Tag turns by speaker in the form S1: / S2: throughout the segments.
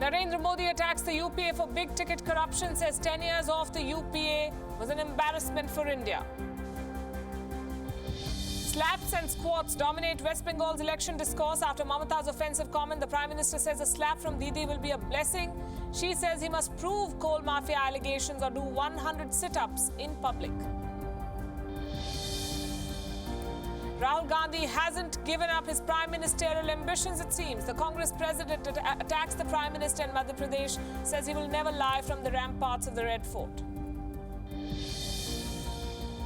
S1: Narendra Modi attacks the UPA for big-ticket corruption, says 10 years off the UPA was an embarrassment for India. Slaps and squats dominate West Bengal's election discourse after Mamata's offensive comment. The Prime Minister says a slap from Didi will be a blessing. She says he must prove coal mafia allegations or do 100 sit-ups in public. Rahul Gandhi hasn't given up his prime ministerial ambitions, it seems. The Congress president attacks the Prime Minister in Madhya Pradesh, says he will never lie from the ramparts of the Red Fort.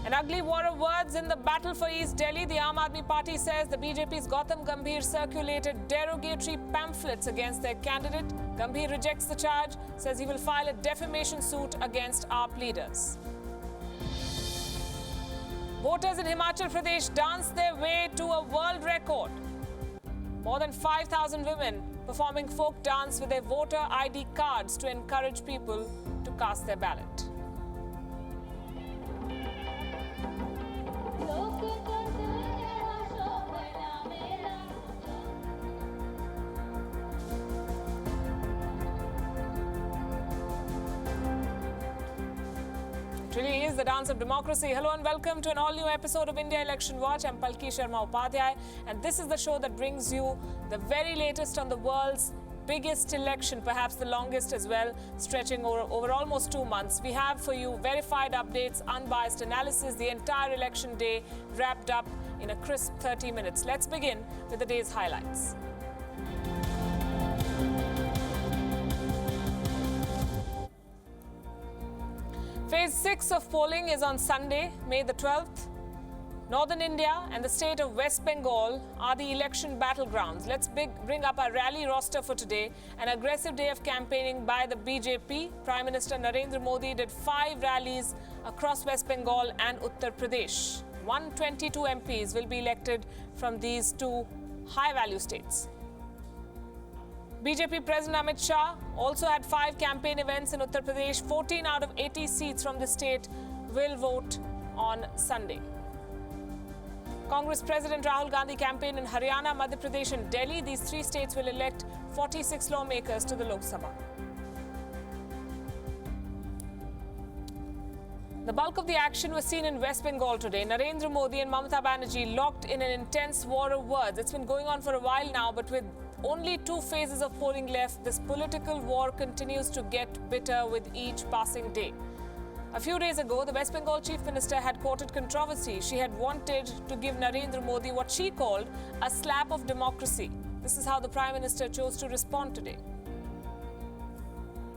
S1: An ugly war of words in the battle for East Delhi. The Aam Aadmi Party says the BJP's Gautam Gambhir circulated derogatory pamphlets against their candidate. Gambhir rejects the charge, says he will file a defamation suit against AAP leaders. Voters in Himachal Pradesh danced their way to a world record. More than 5,000 women performing folk dance with their voter ID cards to encourage people to cast their ballot. It really is the dance of democracy. Hello and welcome to an all-new episode of India Election Watch. I'm Palki Sharma Upadhyay, and this is the show that brings you the very latest on the world's biggest election, perhaps the longest as well, stretching over almost 2 months. We have for you verified updates, unbiased analysis, the entire election day wrapped up in a crisp 30 minutes. Let's begin with the day's highlights. Phase 6 of polling is on Sunday, May the 12th. Northern India and the state of West Bengal are the election battlegrounds. Let's bring up our rally roster for today. An aggressive day of campaigning by the BJP. Prime Minister Narendra Modi did 5 rallies across West Bengal and Uttar Pradesh. 122 MPs will be elected from these two high-value states. BJP President Amit Shah also had 5 campaign events in Uttar Pradesh. 14 out of 80 seats from the state will vote on Sunday. Congress President Rahul Gandhi campaigned in Haryana, Madhya Pradesh and Delhi. These 3 states will elect 46 lawmakers to the Lok Sabha. The bulk of the action was seen in West Bengal today. Narendra Modi and Mamata Banerjee locked in an intense war of words. It's been going on for a while now, but with only 2 phases of polling left, this political war continues to get bitter with each passing day. A few days ago, the West Bengal Chief Minister had courted controversy. She had wanted to give Narendra Modi what she called a slap of democracy. This is how the Prime Minister chose to respond today.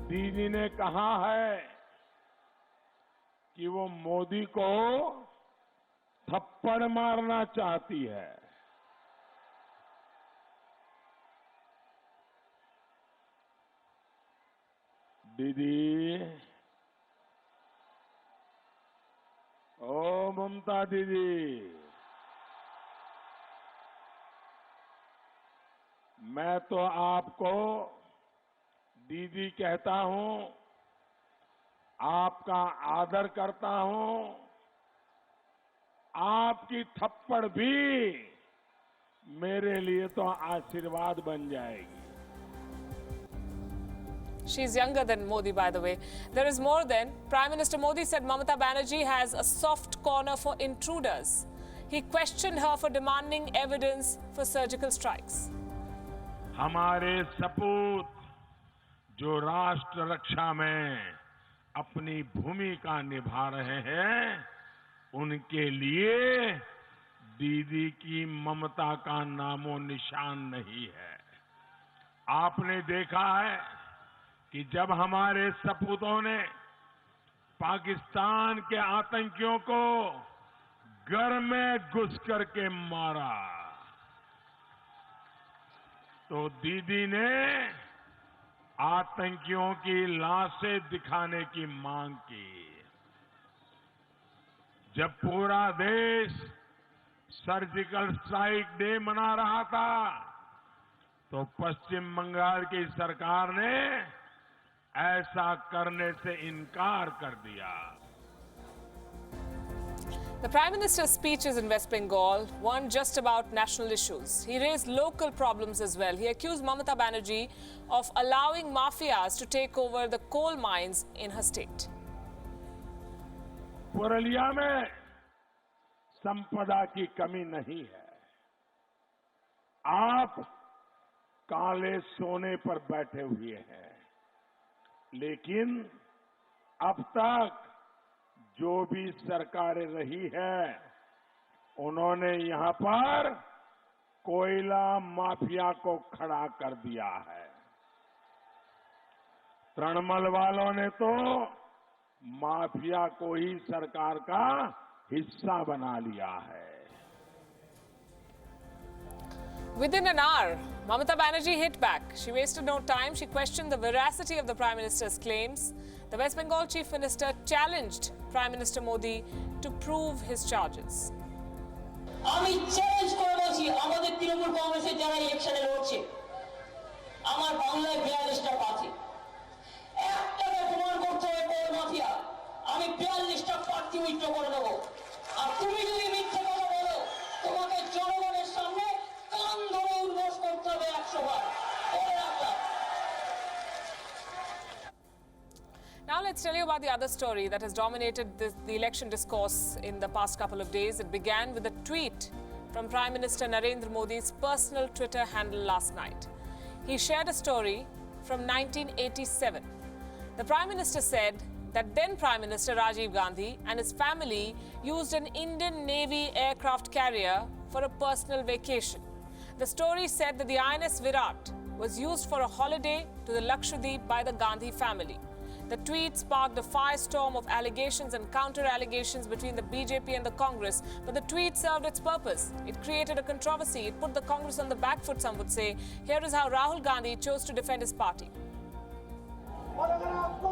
S2: दीदी ने कहा है कि वो मोदी को थप्पड़ मारना चाहती है। दीदी, ओ ममता दीदी, मैं तो आपको दीदी कहता हूं, आपका आदर करता हूं, आपकी थप्पड़ भी मेरे लिए तो आशीर्वाद बन जाएगी।
S1: She's younger than Modi, by the way. There is more then. Prime Minister Modi said Mamata Banerjee has a soft corner for intruders. He questioned her for demanding evidence for surgical strikes.
S2: हमारे सपूत जो राष्ट्र रक्षा में अपनी भूमिका निभा रहे हैं, उनके लिए दीदी की ममता का नामो निशान नहीं है। आपने देखा है कि जब हमारे सपूतों ने पाकिस्तान के आतंकियों को घर में घुस करके मारा, तो दीदी ने आतंकियों की लाशें दिखाने की मांग की। जब पूरा देश सर्जिकल स्ट्राइक डे मना रहा था, तो पश्चिम बंगाल की सरकार ने ऐसा करने से इनकार कर दिया।
S1: The Prime Minister's speeches in West Bengal weren't just about national issues. He raised local problems as well. He accused Mamata Banerjee of allowing mafias to take over the coal mines in her state.
S2: Purulia में संपदा की कमी नहीं है। आप काले सोने पर बैठे हुए हैं, लेकिन अब तक जो भी सरकारें रही है, उन्होंने यहां पर कोयला माफिया को खड़ा कर दिया है। तृणमूल वालों ने तो माफिया को ही सरकार का हिस्सा बना लिया है।
S1: Within an hour, Mamata Banerjee hit back. She wasted no time. She questioned the veracity of the Prime Minister's claims. The West Bengal Chief Minister challenged Prime Minister Modi to prove his charges.
S3: আমি challenge করে বলছি আমাদের তৃণমূল কংগ্রেসের যারা ইলেকশনে লড়ছে আমার বাংলায় 42টা প্রার্থী একটাকে প্রমাণ করতে হবে কোল মাফিয়া আমি 42টা প্রার্থী উইথড্র করে দেবো আর তুমি যদি মিথ্যে কথা বলো তোমাকে জনগণের সামনে কান ধরে উল্লাস করতে হবে 100 বার করে রাখলাম।
S1: Now let's tell you about the other story that has dominated the election discourse in the past couple of days. It began with a tweet from Prime Minister Narendra Modi's personal Twitter handle last night. He shared a story from 1987. The Prime Minister said that then Prime Minister Rajiv Gandhi and his family used an Indian Navy aircraft carrier for a personal vacation. The story said that the INS Virat was used for a holiday to the Lakshadweep by the Gandhi family. The tweet sparked a firestorm of allegations and counter-allegations between the BJP and the Congress, but the tweet served its purpose. It created a controversy. It put the Congress on the back foot, some would say. Here is how Rahul Gandhi chose to defend his party.
S4: और अगर आपको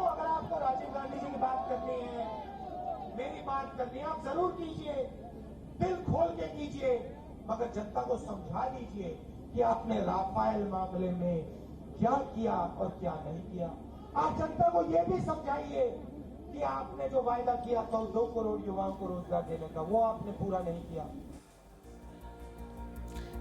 S4: राजीव गांधी जी की बात करनी है, मेरी बात करनी है, आप जरूर कीजिए, दिल खोल के कीजिए, मगर जनता को समझा दीजिए कि आपने राफेल मामले में क्या किया और क्या नहीं किया। आप जनता को ये भी समझाइए कि आपने जो वायदा किया था 2 करोड़ युवाओं को रोजगार देने का, वो आपने पूरा नहीं किया।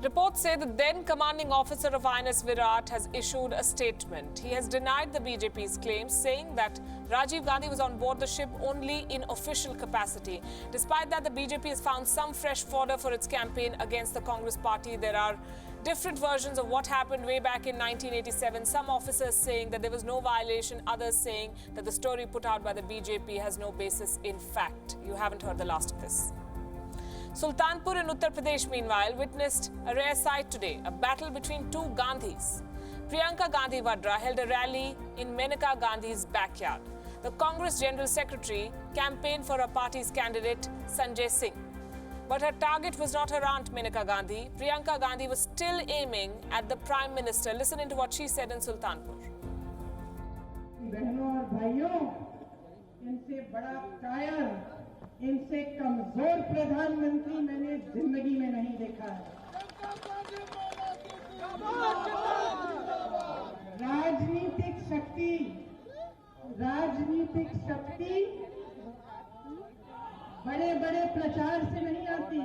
S1: Reports say the then commanding officer of INS Virat has issued a statement. He has denied the BJP's claims, saying that Rajiv Gandhi was on board the ship only in official capacity. Despite that, the BJP has found some fresh fodder for its campaign against the Congress party. There are different versions of what happened way back in 1987. Some officers saying that there was no violation, others saying that the story put out by the BJP has no basis in fact. You haven't heard the last of this. Sultanpur in Uttar Pradesh, meanwhile, witnessed a rare sight today, a battle between two Gandhis. Priyanka Gandhi Vadra held a rally in Menaka Gandhi's backyard. The Congress General Secretary campaigned for her party's candidate, Sanjay Singh. But her target was not her aunt Menaka Gandhi. Priyanka Gandhi was still aiming at the Prime Minister. Listen into what she said in Sultanpur.
S5: बहनों और भाइयों, इनसे बड़ा कायर, इनसे कमजोर प्रधानमंत्री मैंने जिंदगी में नहीं देखा है। राजनीतिक शक्ति बड़े-बड़े प्रचार से नहीं आती,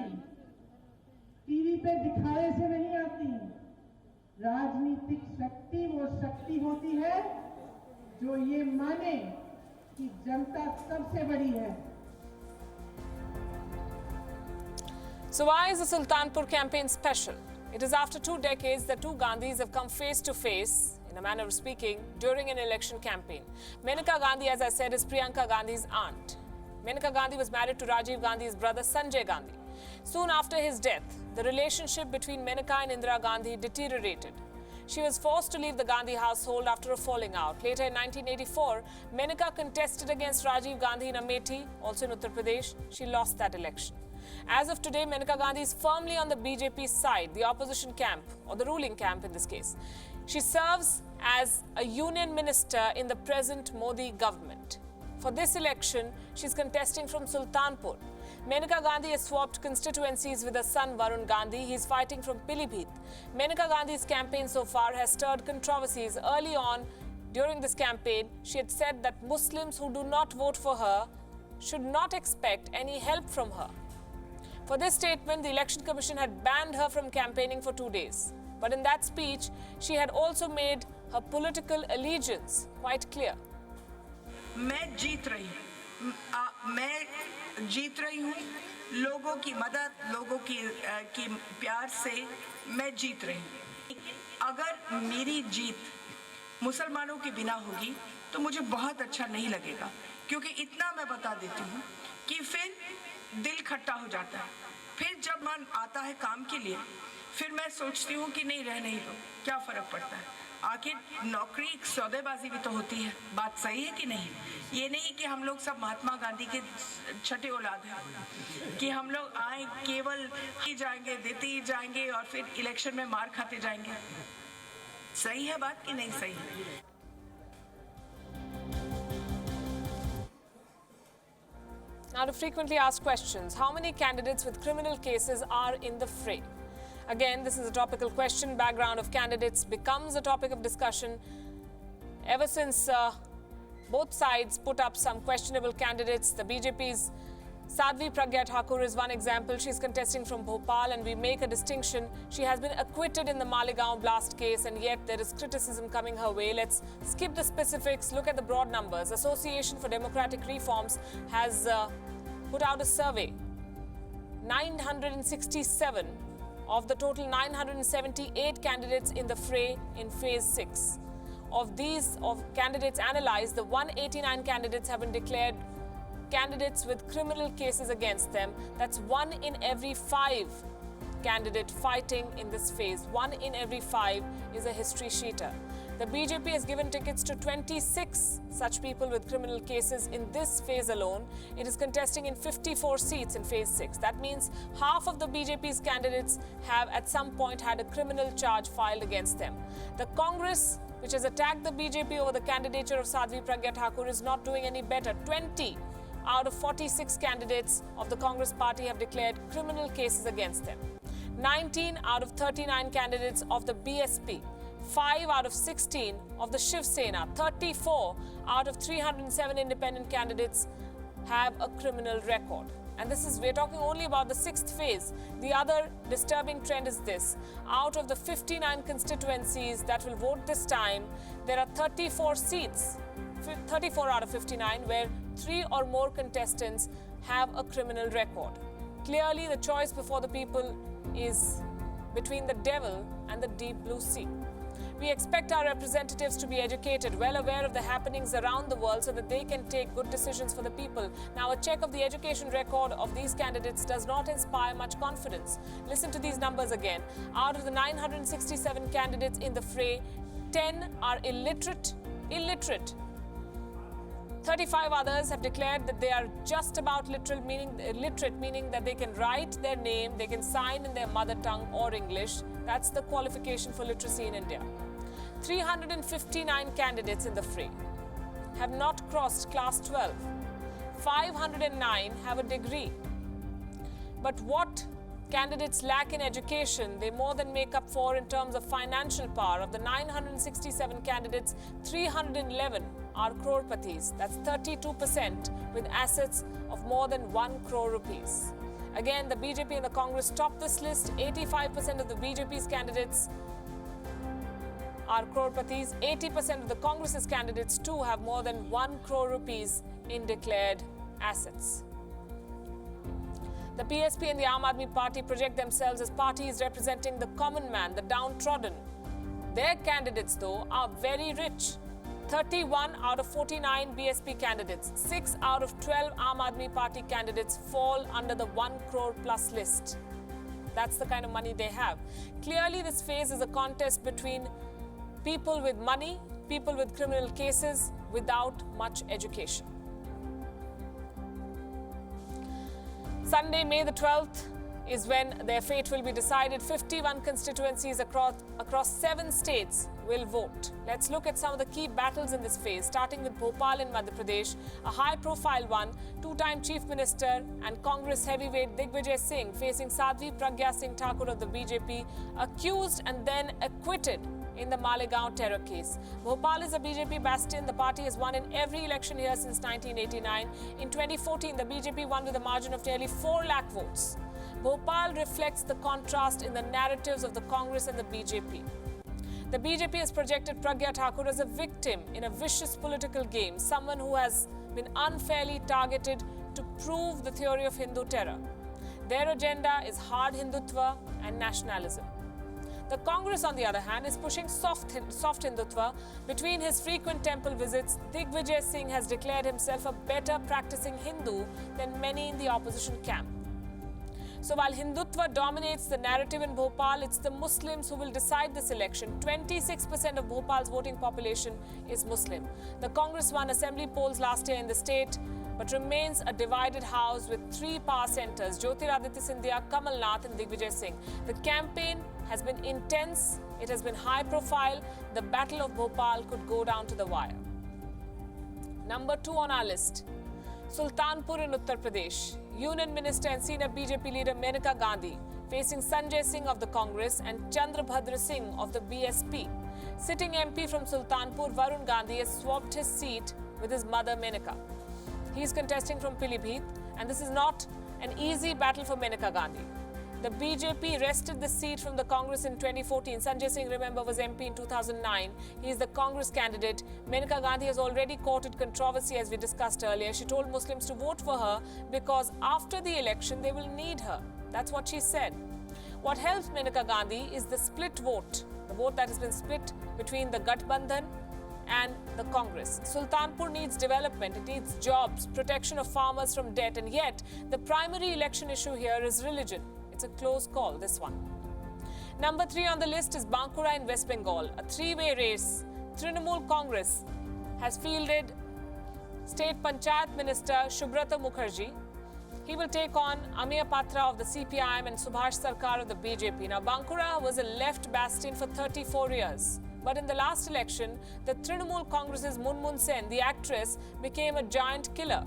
S5: टीवी पे दिखावे से नहीं आती। राजनीतिक शक्ति वो शक्ति होती है जो ये माने कि जनता सबसे बड़ी है।
S1: So why is the Sultanpur campaign special? It is after 2 decades that two Gandhis have come face to face, in a manner of speaking, during an election campaign. Menaka Gandhi, as I said, is Priyanka Gandhi's aunt. Menaka Gandhi was married to Rajiv Gandhi's brother Sanjay Gandhi. Soon after his death, the relationship between Menaka and Indira Gandhi deteriorated. She was forced to leave the Gandhi household after a falling out. Later in 1984, Menaka contested against Rajiv Gandhi in Amethi, also in Uttar Pradesh. She lost that election. As of today, Menaka Gandhi is firmly on the BJP side, the opposition camp, or the ruling camp in this case. She serves as a union minister in the present Modi government. For this election, she's contesting from Sultanpur. Menaka Gandhi has swapped constituencies with her son Varun Gandhi. He's fighting from Pilibhit. Menaka Gandhi's campaign so far has stirred controversies. Early on, during this campaign, she had said that Muslims who do not vote for her should not expect any help from her. For this statement, the Election Commission had banned her from campaigning for 2 days. But in that speech, she had also made her political allegiance quite clear.
S6: मैं जीत रही हूँ लोगों की मदद लोगों की प्यार से मैं जीत रही हूँ अगर मेरी जीत मुसलमानों के बिना होगी तो मुझे बहुत अच्छा नहीं लगेगा क्योंकि इतना मैं बता देती हूँ कि फिर दिल खट्टा हो जाता है फिर जब मन आता है काम के लिए फिर मैं सोचती हूँ कि नहीं रहने ही दो क्या फर्क पड़ता है आखिर नौकरी सौदेबाजी भी तो होती है बात सही है कि नहीं ये नहीं कि हम लोग सब महात्मा गांधी के छठे औलाद हैं कि हम लोग आए केवल ही जाएंगे देते ही जाएंगे और फिर इलेक्शन में मार खाते जाएंगे सही है बात कि नहीं सही है
S1: Now to frequently asked questions, how many candidates with criminal cases are in the fray? Again, this is a topical question. Background of candidates becomes a topic of discussion ever since both sides put up some questionable candidates. The BJP's Sadhvi Pragya Thakur is one example. She's contesting from Bhopal, and we make a distinction. She has been acquitted in the Malegaon blast case, and yet there is criticism coming her way. Let's skip the specifics, look at the broad numbers. Association for Democratic Reforms has put out a survey. 967 of the total 978 candidates in the fray in phase 6. Of these candidates analyzed, the 189 candidates have been declared candidates with criminal cases against them. That's 1 in every 5 candidate fighting in this phase. 1 in every 5 is a history sheeter. The BJP has given tickets to 26 such people with criminal cases in this phase alone. It is contesting in 54 seats in phase 6. That means half of the BJP's candidates have at some point had a criminal charge filed against them. The Congress, which has attacked the BJP over the candidature of Sadhvi Pragya Thakur, is not doing any better. 20 out of 46 candidates of the Congress party have declared criminal cases against them. 19 out of 39 candidates of the BSP, 5 out of 16 of the Shiv Sena, 34 out of 307 independent candidates have a criminal record. And we're talking only about the 6th phase. The other disturbing trend is this. Out of the 59 constituencies that will vote this time, there are 34 seats, 34 out of 59, where 3 or more contestants have a criminal record. Clearly, the choice before the people is between the devil and the deep blue sea. We expect our representatives to be educated, well aware of the happenings around the world so that they can take good decisions for the people. Now, a check of the education record of these candidates does not inspire much confidence. Listen to these numbers again. Out of the 967 candidates in the fray, 10 are illiterate. 35 others have declared that they are just about literate, meaning that they can write their name, they can sign in their mother tongue or English. That's the qualification for literacy in India. 359 candidates in the fray have not crossed class 12. 509 have a degree. But what candidates lack in education, they more than make up for in terms of financial power. Of the 967 candidates, 311 are crorepathi's. That's 32% with assets of more than 1 crore rupees. Again, the BJP and the Congress top this list. 85% of the BJP's candidates are crorepathi's. 80% of the Congress's candidates too have more than 1 crore rupees in declared assets. The PSP and the Aam Aadmi Party project themselves as parties representing the common man, the downtrodden. Their candidates, though, are very rich. 31 out of 49 BSP candidates, 6 out of 12 Aam Aadmi Party candidates fall under the 1 crore plus list. That's the kind of money they have. Clearly, this phase is a contest between people with money, people with criminal cases, without much education. Sunday, May the 12th, is when their fate will be decided. 51 constituencies across 7 states will vote. Let's look at some of the key battles in this phase, starting with Bhopal in Madhya Pradesh, a high-profile one. 2-time Chief Minister and Congress heavyweight Digvijay Singh facing Sadhvi Pragya Singh Thakur of the BJP, accused and then acquitted in the Malegaon terror case. Bhopal is a BJP bastion. The party has won in every election here since 1989. In 2014, the BJP won with a margin of nearly 4 lakh votes. Bhopal reflects the contrast in the narratives of the Congress and the BJP. The BJP has projected Pragya Thakur as a victim in a vicious political game, someone who has been unfairly targeted to prove the theory of Hindu terror. Their agenda is hard Hindutva and nationalism. The Congress, on the other hand, is pushing soft Hindutva. Between his frequent temple visits, Digvijay Singh has declared himself a better practicing Hindu than many in the opposition camp. So while Hindutva dominates the narrative in Bhopal, it's the Muslims who will decide this election. 26% of Bhopal's voting population is Muslim. The Congress won assembly polls last year in the state, but remains a divided house with three power centers: Jyotiraditya Scindia, Kamal Nath and Digvijay Singh. The campaign has been intense, it has been high profile. The Battle of Bhopal could go down to the wire. Number 2 on our list, Sultanpur in Uttar Pradesh. Union Minister and senior BJP leader Menaka Gandhi facing Sanjay Singh of the Congress and Chandrabhadra Singh of the BSP. Sitting MP from Sultanpur, Varun Gandhi has swapped his seat with his mother Menaka. He is contesting from Pilibhit, and this is not an easy battle for Menaka Gandhi. The BJP wrested the seat from the Congress in 2014. Sanjay Singh, remember, was MP in 2009. He is the Congress candidate. Menaka Gandhi has already courted controversy, as we discussed earlier. She told Muslims to vote for her because after the election, they will need her. That's what she said. What helps Menaka Gandhi is the split vote, the vote that has been split between the Gathbandhan and the Congress. Sultanpur needs development, it needs jobs, protection of farmers from debt, and yet the primary election issue here is religion. It's a close call, this one. Number 3 on the list is Bankura in West Bengal, a three-way race. Trinamool Congress has fielded State Panchayat Minister Subrata Mukherjee. He will take on Amiya Patra of the CPIM and Subhash Sarkar of the BJP. Now, Bankura was a left bastion for 34 years. But in the last election, the Trinamool Congress's Munmun Sen, the actress, became a giant killer.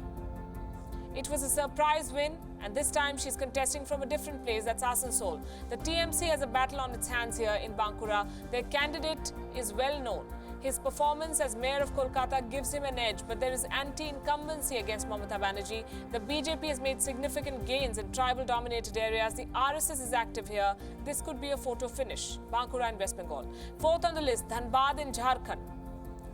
S1: It was a surprise win, and this time she's contesting from a different place, that's Asansol. The TMC has a battle on its hands here in Bankura. Their candidate is well known. His performance as mayor of Kolkata gives him an edge, but there is anti-incumbency against Mamata Banerjee. The BJP has made significant gains in tribal-dominated areas. The RSS is active here. This could be a photo finish. Bankura in West Bengal. 4th on the list, Dhanbad in Jharkhand.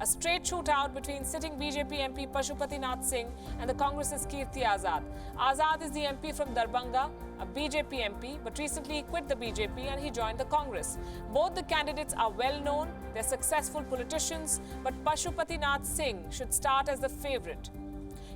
S1: A straight shootout between sitting BJP MP Pashupati Nath Singh and the Congress's Kirti Azad. Azad is the MP from Darbhanga, a BJP MP, but recently he quit the BJP and he joined the Congress. Both the candidates are well known, they're successful politicians, but Pashupati Nath Singh should start as the favourite.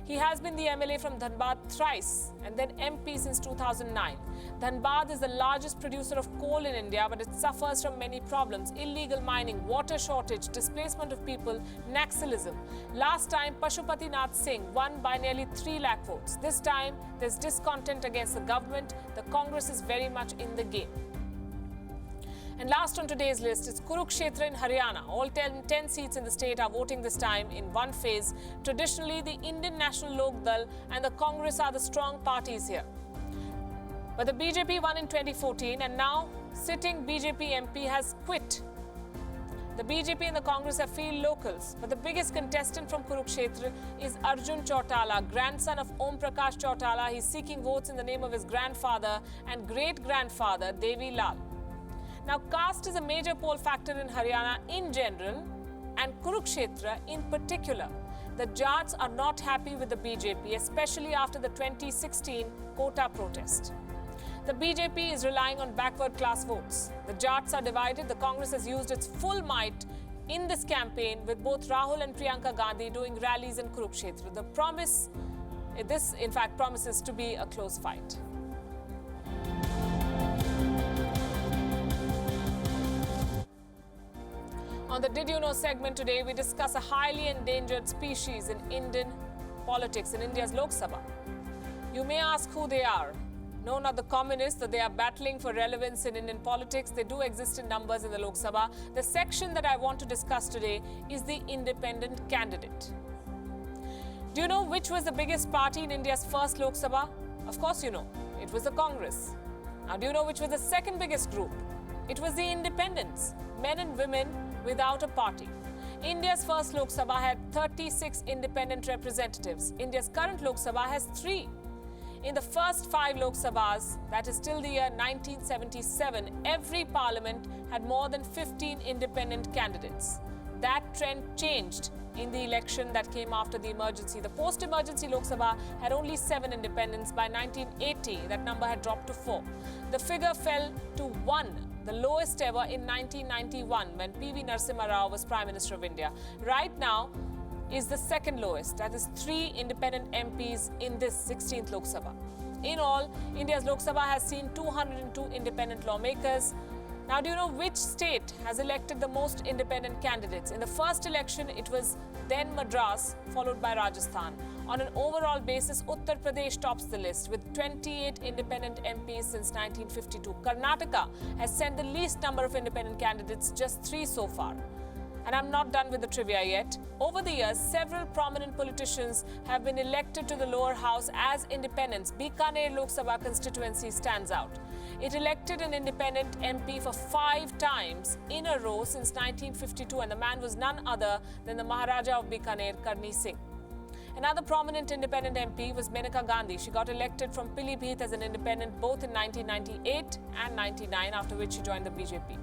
S1: He has been the MLA from Dhanbad thrice and then MP since 2009. Dhanbad is the largest producer of coal in India, but it suffers from many problems: illegal mining, water shortage, displacement of people, Naxalism. Last time, Pashupati Nath Singh won by nearly 3 lakh votes. This time, there's discontent against the government. The Congress is very much in the game. And last on today's list is Kurukshetra in Haryana. All 10 seats in the state are voting this time in one phase. Traditionally, the Indian National Lok Dal and the Congress are the strong parties here. But the BJP won in 2014 and now sitting BJP MP has quit. The BJP and the Congress are field locals, but the biggest contestant from Kurukshetra is Arjun Chautala, grandson of Om Prakash Chautala. He's seeking votes in the name of his grandfather and great-grandfather, Devi Lal. Now, caste is a major poll factor in Haryana in general and Kurukshetra in particular. The Jats are not happy with the BJP, especially after the 2016 quota protest. The BJP is relying on backward class votes. The Jats are divided. The Congress has used its full might in this campaign with both Rahul and Priyanka Gandhi doing rallies in Kurukshetra. This in fact promises to be a close fight. On the Did You Know segment today, we discuss a highly endangered species in Indian politics, in India's Lok Sabha. You may ask who they are. No, not the communists, that they are battling for relevance in Indian politics. They do exist in numbers in the Lok Sabha. The section that I want to discuss today is the independent candidate. Do you know which was the biggest party in India's first Lok Sabha? Of course you know. It was the Congress. Now, do you know which was the second biggest group? It was the independents, men and women without a party. India's first Lok Sabha had 36 independent representatives. India's current Lok Sabha has 3. In the first 5 Lok Sabhas, that is till the year 1977, every parliament had more than 15 independent candidates. That trend changed in the election that came after the emergency. The post-emergency Lok Sabha had only 7 independents. By 1980, that number had dropped to 4. The figure fell to 1, the lowest ever in 1991 when P.V. Narasimha Rao was Prime Minister of India. Right now is the second lowest, that is 3 independent MPs in this 16th Lok Sabha. In all, India's Lok Sabha has seen 202 independent lawmakers. Now, do you know which state has elected the most independent candidates? In the first election, it was then Madras, followed by Rajasthan. On an overall basis, Uttar Pradesh tops the list with 28 independent MPs since 1952. Karnataka has sent the least number of independent candidates, just 3 so far. And I'm not done with the trivia yet. Over the years, several prominent politicians have been elected to the lower house as independents. Bikaner Lok Sabha constituency stands out. It elected an independent MP for 5 times in a row since 1952, and the man was none other than the Maharaja of Bikaner, Karni Singh. Another prominent independent MP was Menaka Gandhi. She got elected from Pilibhit as an independent both in 1998 and 99, after which she joined the BJP.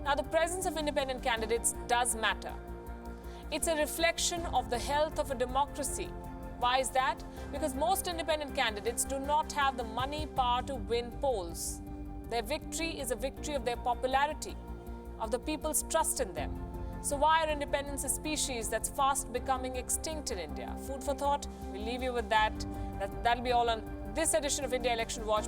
S1: Now, the presence of independent candidates does matter. It's a reflection of the health of a democracy. Why is that? Because most independent candidates do not have the money power to win polls. Their victory is a victory of their popularity, of the people's trust in them. So why are independents a species that's fast becoming extinct in India? Food for thought. We'll leave you with that. That'll be all on this edition of India Election Watch.